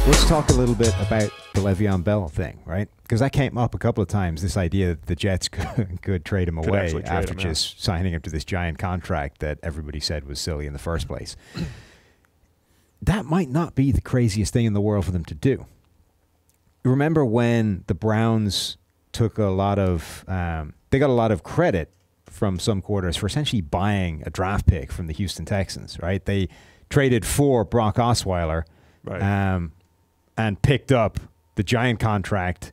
Let's talk a little bit about the Le'Veon Bell thing, right? Because that came up a couple of times, this idea that the Jets could trade him away after just signing him to this giant contract that everybody said was silly in the first place. That might not be the craziest thing in the world for them to do. Remember when the Browns took a lot of, they got a lot of credit from some quarters for essentially buying a draft pick from the Houston Texans, right? They traded for Brock Osweiler, right, and picked up the giant contract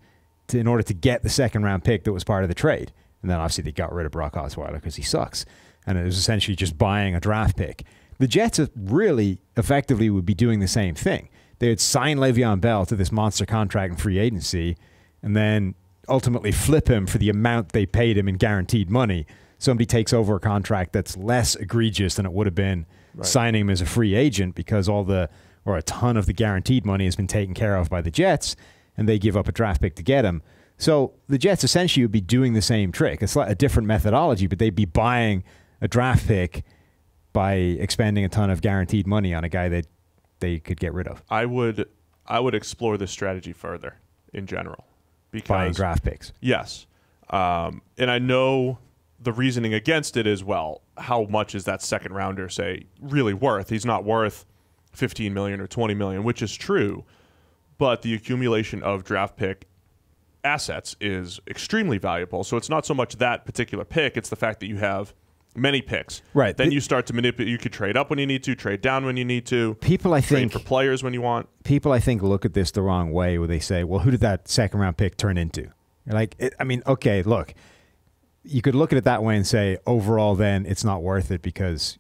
in order to get the second-round pick that was part of the trade. And then obviously they got rid of Brock Osweiler because he sucks. And it was essentially just buying a draft pick. The Jets really effectively would be doing the same thing. They would sign Le'Veon Bell to this monster contract in free agency and then ultimately flip him for the amount they paid him in guaranteed money. Somebody takes over a contract that's less egregious than it would have been signing him as a free agent because a ton of the guaranteed money has been taken care of by the Jets, and they give up a draft pick to get him. So the Jets essentially would be doing the same trick. It's like a different methodology, but they'd be buying a draft pick by expending a ton of guaranteed money on a guy that they could get rid of. I would explore this strategy further in general. Because, buying draft picks. Yes. And I know the reasoning against it is, well, how much is that second rounder, say, really worth? He's not worth $15 million or $20 million, which is true. But the accumulation of draft pick assets is extremely valuable. So it's not so much that particular pick. It's the fact that you have many picks. Right. Then you start to manipulate. You could trade up when you need to, trade down when you need to. People, I think, trade for players when you want. People, I think, look at this the wrong way where they say, well, who did that second-round pick turn into? Okay, look, you could look at it that way and say, overall, then it's not worth it because,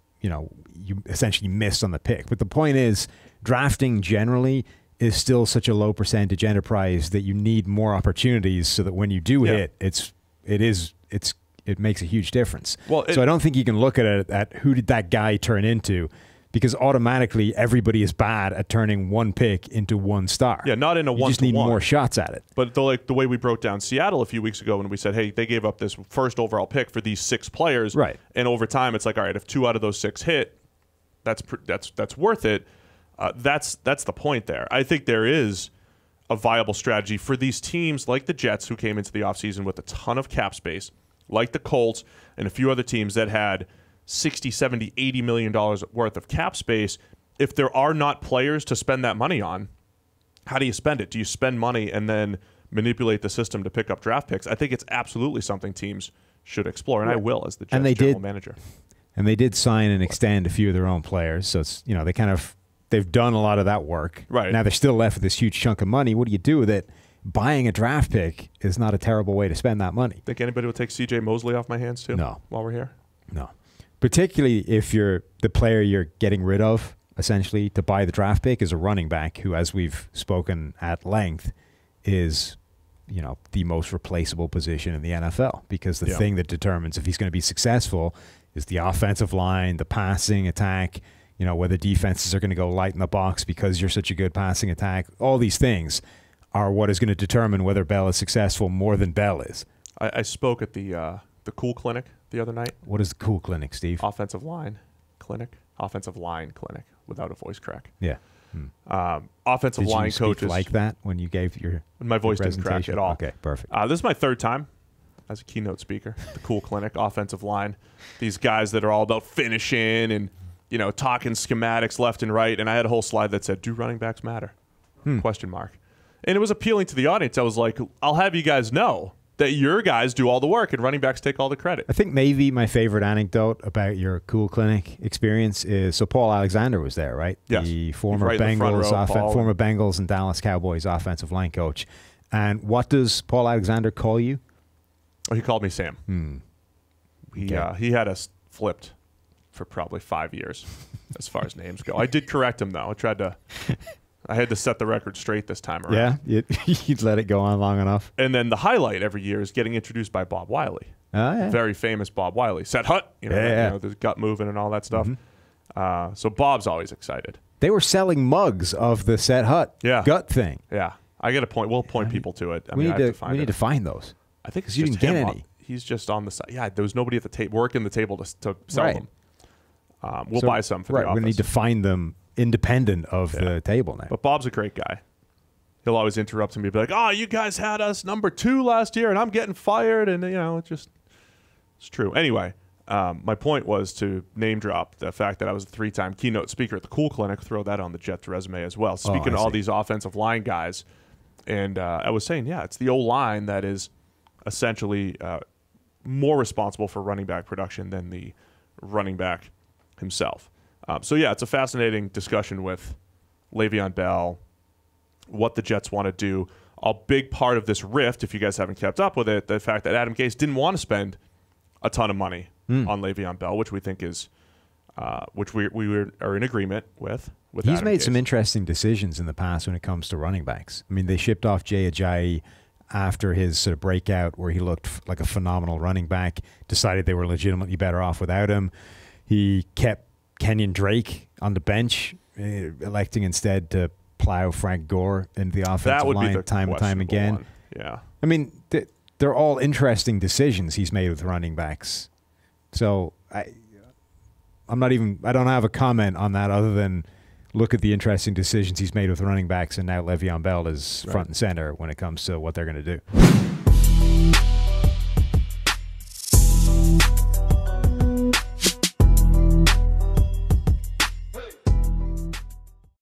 you essentially missed on the pick. But the point is, drafting generally is still such a low percentage enterprise that you need more opportunities so that when you do hit, it makes a huge difference. Well, so I don't think you can look at it at who did that guy turn into, because automatically everybody is bad at turning one pick into one star. Yeah, not in a one-to-one. You just need more shots at it. But the way we broke down Seattle a few weeks ago when we said, hey, they gave up this first overall pick for these 6 players. Right. And over time, it's like, all right, if 2 out of those 6 hit, that's worth it. That's the point there. I think there is a viable strategy for these teams like the Jets, who came into the offseason with a ton of cap space, like the Colts and a few other teams that had $60, $70, $80 million worth of cap space. If there are not players to spend that money on, how do you spend it? Do you spend money and then manipulate the system to pick up draft picks? I think it's absolutely something teams should explore, and I will as the Jets general manager. And they did sign and extend a few of their own players, so it's they've done a lot of that work. Right. Now they're still left with this huge chunk of money. What do you do with it? Buying a draft pick is not a terrible way to spend that money. Think anybody will take C.J. Mosley off my hands too? No. While we're here? No. Particularly if you're the player you're getting rid of, essentially, to buy the draft pick is a running back who, as we've spoken at length, is the most replaceable position in the NFL, because the thing that determines if he's going to be successful is the offensive line, the passing attack, whether defenses are going to go light in the box because you're such a good passing attack. All these things are what is going to determine whether Bell is successful more than Bell is. I spoke at the Cool Clinic the other night. What is the Cool Clinic, Steve? Offensive line clinic without a voice crack. Yeah. Offensive line coaches. Did you speak like that when you gave your My voice didn't crack at all. Okay, perfect. This is my 3rd time as a keynote speaker. The Cool Clinic, offensive line. These guys that are all about finishing and talking schematics left and right. And I had a whole slide that said, "Do running backs matter?" Question mark. And it was appealing to the audience. I was like, I'll have you guys know that your guys do all the work and running backs take all the credit. I think maybe my favorite anecdote about your Cool Clinic experience is, so Paul Alexander was there, right? Yes. The former Bengals and Dallas Cowboys offensive line coach. And what does Paul Alexander call you? Oh, he called me Sam. He had us flipped for probably 5 years as far as names go. I did correct him, though. I had to set the record straight this time around. Yeah, you'd let it go on long enough. And then the highlight every year is getting introduced by Bob Wiley. Oh, yeah. Very famous Bob Wiley. Set hut, the gut moving and all that stuff. So Bob's always excited. They were selling mugs of the Set Hut gut thing. Yeah. I get a point. We'll point people to it. We need to find those. I think it's you just didn't get him. any. He's just on the side. Yeah, there was nobody at the table working the table to sell them. We'll buy some for the office. We need to find them independent of the table now. But Bob's a great guy. he'll always interrupt him and be like, "Oh, you guys had us number 2 last year, and I'm getting fired," and it's true. Anyway, my point was to name drop the fact that I was a 3-time keynote speaker at the Cool Clinic. Throw that on the Jets resume as well. Speaking to all these offensive line guys, and I was saying, it's the O-line that is essentially more responsible for running back production than the running back himself. So it's a fascinating discussion with Le'Veon Bell, what the Jets want to do. A big part of this rift, if you guys haven't kept up with it, the fact that Adam Gase didn't want to spend a ton of money on Le'Veon Bell, which we think is, which we are in agreement with. He's Adam made Gase. some interesting decisions in the past when it comes to running backs. I mean, they shipped off Jay Ajayi after his sort of breakout where he looked like a phenomenal running back, decided they were legitimately better off without him. He kept Kenyon Drake on the bench, electing instead to plow Frank Gore into the offensive line time and time again. One. Yeah. I mean, they're all interesting decisions he's made with running backs. So I don't have a comment on that other than look at the interesting decisions he's made with running backs, and now Le'Veon Bell is front and center when it comes to what they're going to do.